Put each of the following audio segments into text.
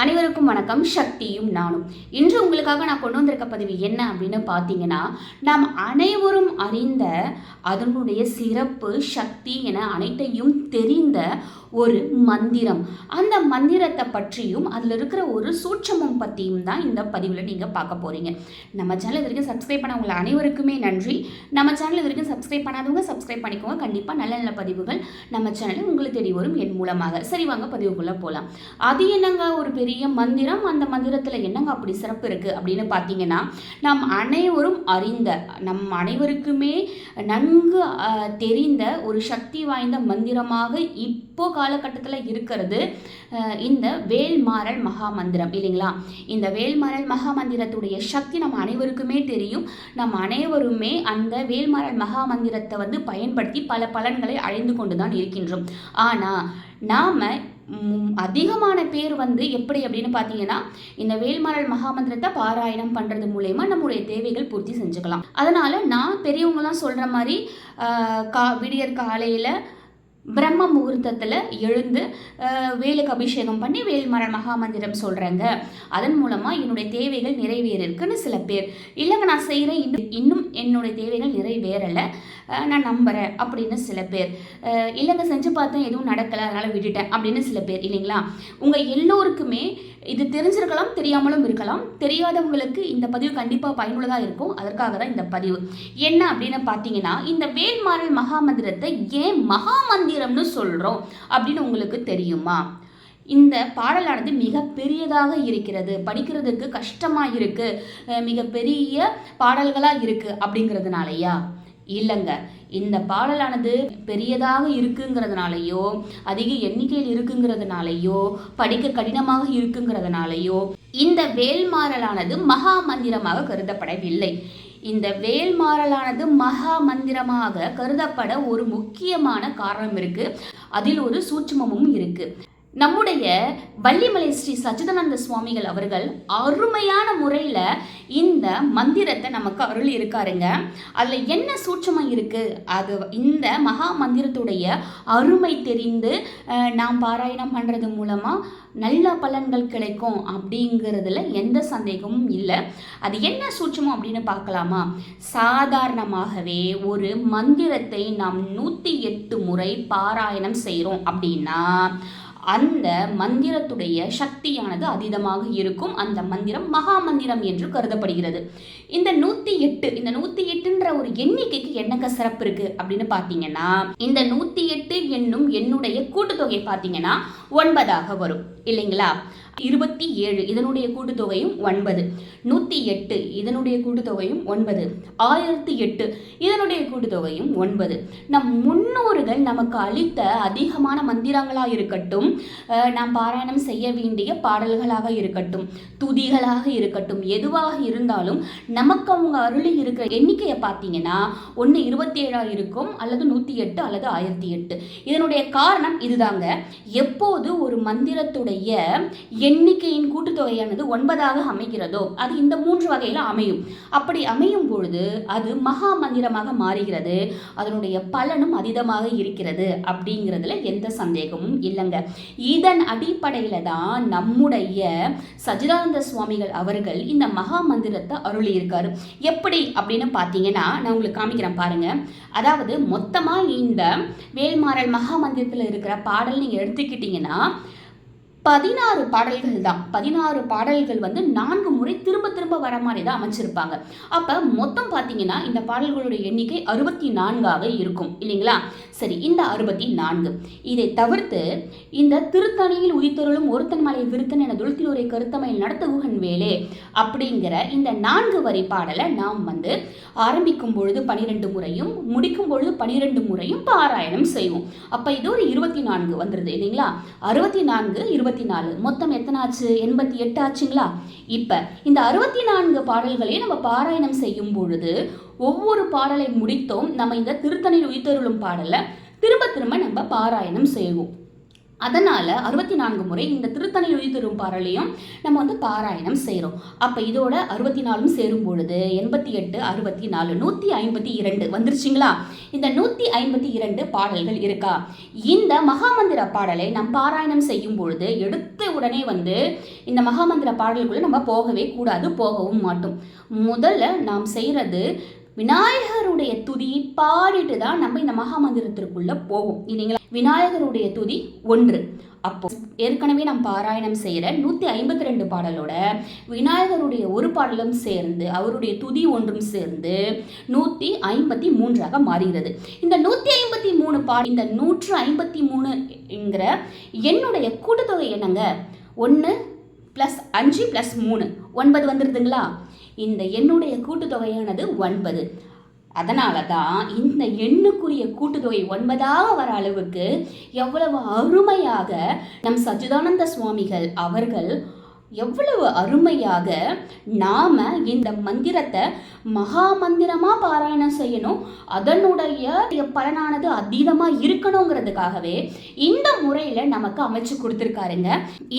அனைவருக்கும் வணக்கம். சக்தியும் நானும். இன்று உங்களுக்காக நான் கொண்டு வந்திருக்க பதிவு என்ன அப்படின்னு பார்த்தீங்கன்னா, நாம் அனைவரும் அறிந்த அதனுடைய சிறப்பு, சக்தி என அனைத்தையும் தெரிந்த ஒரு மந்திரம். அந்த மந்திரத்தை பற்றியும் அதில் இருக்கிற ஒரு சூட்சமம் பற்றியும் தான் இந்த பதிவில் நீங்கள் பார்க்க போகிறீங்க. நம்ம சேனல் இது வரைக்கும் சப்ஸ்கிரைப் பண்ணவங்க அனைவருக்குமே நன்றி. நம்ம சேனல் இது வரைக்கும் சப்ஸ்கிரைப் பண்ணாதவங்க சப்ஸ்கிரைப் பண்ணிக்கோங்க. கண்டிப்பாக நல்ல நல்ல பதிவுகள் நம்ம சேனலில் உங்களுக்கு தேடி வரும் என் மூலமாக. சரி, வாங்க பதிவுக்குள்ளே போகலாம். அது என்னங்க ஒரு பெரிய மந்திரம், அந்த மந்திரத்தில் என்னங்க அப்படி சிறப்பு இருக்குது அப்படின்னு பார்த்தீங்கன்னா, நாம் அனைவரும் அறிந்த, நம் அனைவருக்குமே நன்கு தெரிந்த ஒரு சக்தி வாய்ந்த மந்திரமாக இப்போ காலகட்டத்தில் இருக்கிறது இந்த வேல்மாறல் மகா மந்திரம் இல்லைங்களா? இந்த வேல்மாறல் மகா மந்திரத்துடைய சக்தி நம்ம அனைவருக்குமே தெரியும். நம் அனைவருமே அந்த வேல்மாறல் மகா மந்திரத்தை பயன்படுத்தி பல பலன்களை அடைந்து கொண்டு தான் இருக்கின்றோம். ஆனால் நாம் அதிகமான பேர் எப்படி அப்படின்னு பார்த்தீங்கன்னா, இந்த வேல்மாறல் மகாமந்திரத்தை பாராயணம் பண்ணுறது மூலயமா நம்முடைய தேவைகள் பூர்த்தி செஞ்சுக்கலாம். அதனால் நான் பெரியவங்களாம் சொல்கிற மாதிரி விடியற் காலையில் பிரம்ம முகூர்த்தத்தில் எழுந்து வேலுக்கு அபிஷேகம் பண்ணி வேல்மாறல் மகாமந்திரம் சொல்கிறேங்க, அதன் மூலமாக என்னுடைய தேவைகள் நிறைவேறிருக்குன்னு சில பேர். இல்லைங்க நான் செய்கிறேன், இன்னும் என்னுடைய தேவைகள் நிறைவேறலை, நான் நம்புகிறேன் அப்படின்னு சில பேர். இல்லைங்க செஞ்சு பார்த்தேன் எதுவும் நடக்கலை அதனால் விட்டுட்டேன் அப்படின்னு சில பேர். இல்லைங்களா? உங்கள் எல்லோருக்குமே இது தெரிஞ்சிருக்கலாம், தெரியாமலும் இருக்கலாம். தெரியாதவங்களுக்கு இந்த பதிவு கண்டிப்பாக பயனுள்ளதாக இருக்கும். அதற்காக தான் இந்த பதிவு. என்ன அப்படின்னு பார்த்தீங்கன்னா, இந்த வேல்மாறல் மகாமந்திரத்தை ஏன் மகாமந்திரம்னு சொல்கிறோம் அப்படின்னு உங்களுக்கு தெரியுமா? இந்த பாடலானது மிக பெரியதாக இருக்கிறது, படிக்கிறதுக்கு கஷ்டமாக இருக்குது, மிகப்பெரிய பாடல்களாக இருக்குது அப்படிங்கிறதுனாலயா? இல்லைங்க. இந்த பாடலானது பெரியதாக இருக்குங்கிறதுனாலையோ, அதிக எண்ணிக்கையில் இருக்குங்கிறதுனாலையோ, படிக்க கடினமாக இருக்குங்கிறதுனாலையோ இந்த வேல்மாறலானது மகா மந்திரமாக கருதப்படவில்லை. இந்த வேல்மாறலானது மகா மந்திரமாக கருதப்பட ஒரு முக்கியமான காரணம் இருக்கு. அதில் ஒரு சூட்சுமமும் இருக்கு. நம்முடைய வள்ளிமலை ஸ்ரீ சச்சிதானந்த சுவாமிகள் அவர்கள் அருமையான முறையில் இந்த மந்திரத்தை நமக்கு அருள் இருக்காருங்க. அதில் என்ன சூட்சமம் இருக்குது, அது இந்த மகா மந்திரத்துடைய அருமை தெரிந்து நாம் பாராயணம் பண்ணுறது மூலமாக நல்ல பலன்கள் கிடைக்கும் அப்படிங்கிறதுல எந்த சந்தேகமும் இல்லை. அது என்ன சூட்சமம் அப்படின்னு பார்க்கலாமா? சாதாரணமாகவே ஒரு மந்திரத்தை நாம் 108 முறை பாராயணம் செய்கிறோம் அப்படின்னா அந்த மந்திரத்துடைய சக்தியானது அதீதமாக இருக்கும். அந்த மந்திரம் மகா மந்திரம் என்று கருதப்படுகிறது. இந்த 108ன்ற ஒரு எண்ணிக்கைக்கு என்னங்க சிறப்பு இருக்கு அப்படின்னு பார்த்தீங்கன்னா, இந்த 108 என்னும் என்னுடைய கூட்டுத்தொகை பார்த்தீங்கன்னா 9ஆக வரும் இல்லைங்களா? 27 இதனுடைய கூட்டுத்தொகையும் 9, 108 இதனுடைய கூட்டுத்தொகையும் 9, 1008 இதனுடைய கூட்டுத்தொகையும் 9. நம் முன்னோர்கள் நமக்கு அளித்த அதிகமான மந்திரங்களாக இருக்கட்டும், நாம் பாராயணம் செய்ய வேண்டிய பாடல்களாக இருக்கட்டும், துதிகளாக இருக்கட்டும், எதுவாக இருந்தாலும் நமக்கு அவங்க அருளி இருக்கிற எண்ணிக்கையை பார்த்தீங்கன்னா ஒன்று 27 இருக்கும், அல்லது 108 அல்லது 1008. இதனுடைய காரணம் இதுதாங்க. எப்போது ஒரு மந்திரத்துடைய எண்ணிக்கையின் கூட்டுத்தொகையானது 9ஆக அமைகிறதோ அது இந்த 3 வகையில் அமையும். அப்படி அமையும் பொழுது அது மகா மந்திரமாக மாறுகிறது. அதனுடைய பலனும் அதீதமாக இருக்கிறது அப்படிங்கிறதுல எந்த சந்தேகமும் இல்லைங்க. இதன் அடிப்படையில் தான் நம்முடைய சச்சிதானந்த சுவாமிகள் அவர்கள் இந்த மகா மந்திரத்தை அருளி இருக்காரு. எப்படி அப்படின்னு பார்த்தீங்கன்னா, நான் உங்களுக்கு காமிக்கிறேன் பாருங்க. அதாவது மொத்தமாக இந்த வேல்மாறல் மகா மந்திரத்தில் இருக்கிற பாடல் நீங்கள் எடுத்துக்கிட்டீங்கன்னா 16 பாடல்கள் தான். 16 பாடல்கள் 4 முறை திரும்ப திரும்ப வர மாதிரி தான் அமைச்சிருப்பாங்க. அப்போ மொத்தம் பார்த்தீங்கன்னா இந்த பாடல்களுடைய எண்ணிக்கை 64ஆக இருக்கும் இல்லைங்களா? சரி, இந்த 64 இதை தவிர்த்து இந்த திருத்தணியில் உயிர்த்தொருளும் ஒருத்தன் மலை விருத்தன் என துளுத்திலூரை கருத்தமையில் நடத்துகுகன் வேலே அப்படிங்கிற இந்த 4 வரி பாடலை நாம் ஆரம்பிக்கும் பொழுது 12 முறையும் முடிக்கும் பொழுது 12 முறையும் பாராயணம் செய்வோம். அப்போ இது ஒரு 24 வந்துடுது இல்லைங்களா? 64 24 மொத்தம் எத்தனை ஆச்சு? 88 ஆச்சுங்களா? இப்போ இந்த 64 பாடல்களையும் நம்ம பாராயணம் செய்யும் பொழுது ஒவ்வொரு பாடலை முடித்தோம் நம்ம இந்த திருத்தணியில் உயிர்த்தருளும் பாடலை திரும்ப திரும்ப நம்ம பாராயணம் செய்வோம். அதனால் 64 முறை இந்த திருத்தணி எழுதித்தரும் பாடலையும் நம்ம வந்து பாராயணம் செய்கிறோம். அப்போ இதோட 64 சேரும் பொழுது 88, 64, 152 வந்துருச்சுங்களா? இந்த 152 பாடல்கள் இருக்கா? இந்த மகாமந்திர பாடலை நம் பாராயணம் செய்யும் பொழுது எடுத்த உடனே வந்து இந்த மகாமந்திர பாடல்குள்ளே நம்ம போகவே கூடாது, போகவும் மாட்டோம். முதல்ல நாம் செய்கிறது விநாயகருடைய துதியை பாடிட்டு தான் நம்ம இந்த மகாமந்திரத்திற்குள்ள போவோம் இல்லைங்களா? விநாயகருடைய துதி 1. அப்போ ஏற்கனவே நாம் பாராயணம் செய்கிற 152 பாடலோட விநாயகருடைய ஒரு பாடலும் சேர்ந்து அவருடைய துதி 1 சேர்ந்து 153 மாறுகிறது. இந்த 153 இந்த 153ங்கிற என்னுடைய கூட்டுத்தொகை என்னங்க? 1 + 5 + 3 9 வந்துடுதுங்களா? இந்த எண்ணுடைய கூட்டுத்தொகையானது 9. அதனால தான் இந்த எண்ணுக்குரிய கூட்டுத்தொகை 9ஆக வர அளவுக்கு எவ்வளவு அருமையாக நம் சச்சிதானந்த சுவாமிகள் அவர்கள் எவ்வளவு அருமையாக நாம் இந்த மந்திரத்தை மகா மந்திரமாக பாராயணம் செய்யணும், அதனுடைய பலனானது அதீதமாக இருக்கணுங்கிறதுக்காகவே இந்த முறையில் நமக்கு அமைச்சு கொடுத்துருக்காருங்க.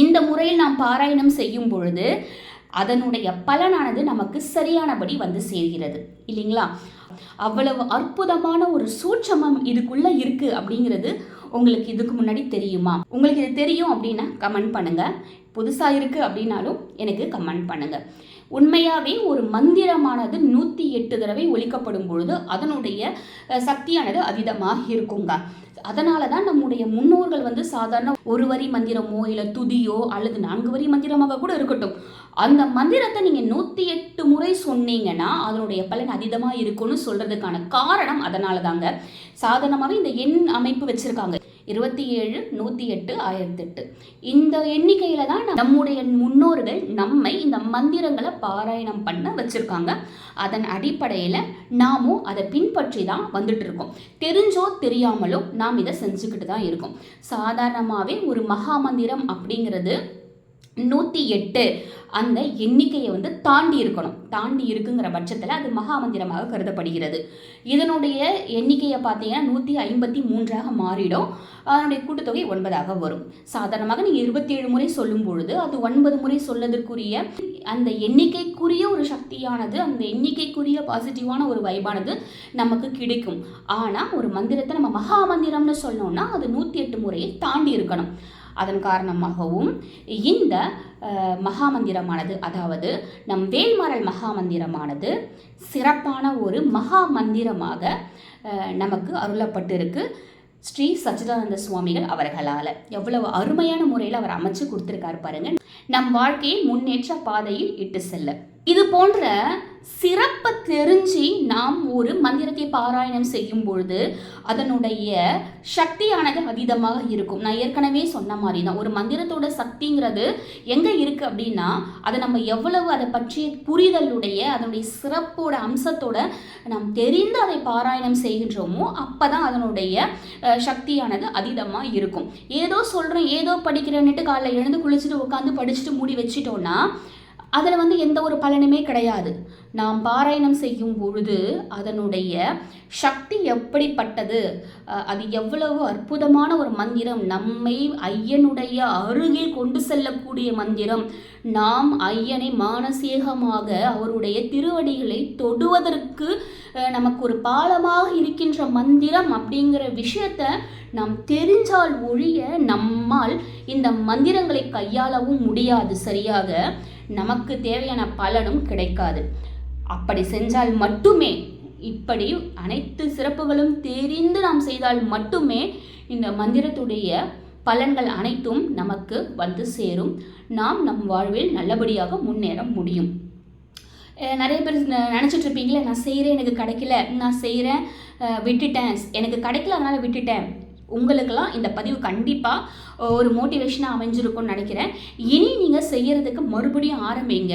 இந்த முறையில் நாம் பாராயணம் செய்யும் பொழுது அதனுடைய பலனானது நமக்கு சரியானபடி வந்து சேர்கிறது இல்லைங்களா? அவ்வளவு அற்புதமான ஒரு சூட்சமம் இதுக்குள்ளே இருக்குது அப்படிங்கிறது உங்களுக்கு இதுக்கு முன்னாடி தெரியுமா? உங்களுக்கு இது தெரியும் அப்படின்னா கமெண்ட் பண்ணுங்கள். புதுசாக இருக்குது அப்படின்னாலும் எனக்கு கமெண்ட் பண்ணுங்கள். உண்மையாகவே ஒரு மந்திரமானது 108 தடவை ஒலிக்கப்படும் பொழுது அதனுடைய சக்தியானது அதீதமாக இருக்குங்க. அதனால தான் நம்முடைய முன்னோர்கள் வந்து சாதாரண ஒரு வரி மந்திரமோ இல்லை துதியோ அல்லது 4 வரி மந்திரமாக கூட இருக்கட்டும், அந்த மந்திரத்தை நீங்கள் 108 முறை சொன்னீங்கன்னா அதனுடைய பலன் அதீதமாக இருக்கும்னு சொல்கிறதுக்கான காரணம் அதனால தாங்க. சாதாரணமாகவே இந்த எண் அமைப்பு வச்சுருக்காங்க 27, 108, 1008. இந்த எண்ணிக்கையில் தான் நம்முடைய முன்னோர்கள் நம்மை இந்த மந்திரங்களை பாராயணம் பண்ண வச்சுருக்காங்க. அதன் அடிப்படையில் நாமும் அதை பின்பற்றி தான் வந்துட்டு இருக்கோம். தெரிஞ்சோ தெரியாமலோ நாம் இதை செஞ்சுக்கிட்டு தான் இருக்கோம். சாதாரணமாகவே ஒரு மகா மந்திரம் அப்படிங்கிறது 108 அந்த எண்ணிக்கையை வந்து தாண்டி இருக்கணும். தாண்டி இருக்குங்கிற பட்சத்தில் அது மகாமந்திரமாக கருதப்படுகிறது. இதனுடைய எண்ணிக்கையை பார்த்தீங்கன்னா 153 மாறிடும். அதனுடைய கூட்டுத்தொகை 9 வரும். சாதாரணமாக நீங்கள் 27 முறை சொல்லும் பொழுது அது 9 முறை சொல்லதற்குரிய அந்த எண்ணிக்கைக்குரிய ஒரு சக்தியானது, அந்த எண்ணிக்கைக்குரிய பாசிட்டிவான ஒரு வைபானது நமக்கு கிடைக்கும். ஆனால் ஒரு மந்திரத்தை நம்ம மகாமந்திரம்னு சொன்னோம்னா அது 108 முறையை தாண்டி இருக்கணும். அதன் காரணமாகவும் இந்த மகாமந்திரமானது, அதாவது நம் வேல்மாறல் மகாமந்திரமானது சிறப்பான ஒரு மகாமந்திரமாக நமக்கு அருளப்பட்டிருக்கு ஸ்ரீ சச்சிதானந்த சுவாமிகள் அவர்களால். எவ்வளவு அருமையான முறையில் அவர் அமைச்சு கொடுத்துருக்காரு பாருங்க, நம் வாழ்க்கையை முன்னேற்ற பாதையில் இட்டு செல்ல. இது போன்ற சிறப்பை தெரிஞ்சு நாம் ஒரு மந்திரத்தை பாராயணம் செய்யும் பொழுது அதனுடைய சக்தியானது அதீதமாக இருக்கும். நான் ஏற்கனவே சொன்ன மாதிரி தான் ஒரு மந்திரத்தோட சக்திங்கிறது எங்கே இருக்குது அப்படின்னா அதை நம்ம எவ்வளவு அதை பற்றிய புரிதலுடைய அதனுடைய சிறப்போட அம்சத்தோட நாம் தெரிந்து அதை பாராயணம் செய்கின்றோமோ அப்போ தான் அதனுடைய சக்தியானது அதீதமாக இருக்கும். ஏதோ சொல்கிறேன் ஏதோ படிக்கிறேன்னுட்டு காலைல எழுந்து குளிச்சுட்டு உட்காந்து படிச்சுட்டு மூடி வச்சிட்டோன்னா அதில் வந்து எந்த ஒரு பலனுமே கிடையாது. நாம் பாராயணம் செய்யும் பொழுது அதனுடைய சக்தி எப்படிப்பட்டது, அது எவ்வளவு அற்புதமான ஒரு மந்திரம், நம்மை ஐயனுடைய அருகில் கொண்டு செல்லக்கூடிய மந்திரம், நாம் ஐயனை மானசீகமாக அவருடைய திருவடிகளை தொடுவதற்கு நமக்கு ஒரு பாலமாக இருக்கின்ற மந்திரம் அப்படிங்கிற விஷயத்தை நாம் தெரிஞ்சால் ஒழிய நம்மால் இந்த மந்திரங்களை கையாளவும் முடியாது, சரியாக நமக்கு தேவையான பலனும் கிடைக்காது. அப்படி செஞ்சால் மட்டுமே, இப்படி அனைத்து சிறப்புகளும் தெரிந்து நாம் செய்தால் மட்டுமே இந்த மந்திரத்துடைய பலன்கள் அனைத்தும் நமக்கு வந்து சேரும். நாம் நம் வாழ்வில் நல்லபடியாக முன்னேற முடியும். நிறைய பேர் நினச்சிட்டு இருப்பீங்களே, நான் செய்கிறேன் எனக்கு கிடைக்கல, நான் செய்கிறேன் விட்டுட்டேன், எனக்கு கிடைக்கல அதனால் விட்டுட்டேன். உங்களுக்கெல்லாம் இந்த பதிவு கண்டிப்பாக ஒரு மோட்டிவேஷனாக அமைஞ்சிருக்கும்னு நினைக்கிறேன். இனி நீங்கள் செய்கிறதுக்கு மறுபடியும் ஆரம்பிங்க.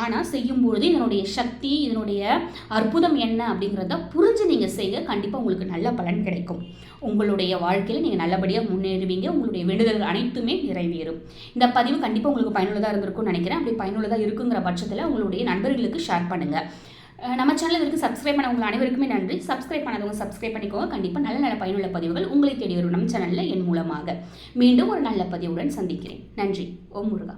ஆனால் செய்யும்பொழுது இதனுடைய சக்தி, இதனுடைய அற்புதம் என்ன அப்படிங்கிறத புரிஞ்சு நீங்கள் செய்ய கண்டிப்பாக உங்களுக்கு நல்ல பலன் கிடைக்கும். உங்களுடைய வாழ்க்கையில் நீங்கள் நல்லபடியாக முன்னேறுவீங்க. உங்களுடைய வேண்டுதல்கள் அனைத்துமே நிறைவேறும். இந்த பதிவு கண்டிப்பாக உங்களுக்கு பயனுள்ளதாக இருந்திருக்கும்னு நினைக்கிறேன். அப்படி பயனுள்ளதாக இருக்குங்கிற பட்சத்தில் உங்களுடைய நண்பர்களுக்கு ஷேர் பண்ணுங்கள். நம்ம சேனல் வரைக்கும் சப்ஸ்கிரைப் பண்ணவங்க அனைவருக்குமே நன்றி. சப்ஸ்கிரைப் பண்ணாதவங்க சப்ஸ்கிரைப் பண்ணிக்கோங்க. கண்டிப்பாக நல்ல நல்ல பயனுள்ள பதிவுகள் உங்களை தேடி வரும் நம்ம சேனலில் என் மூலமாக. மீண்டும் ஒரு நல்ல பதிவுடன் சந்திக்கிறேன். நன்றி. ஓம் முருகா.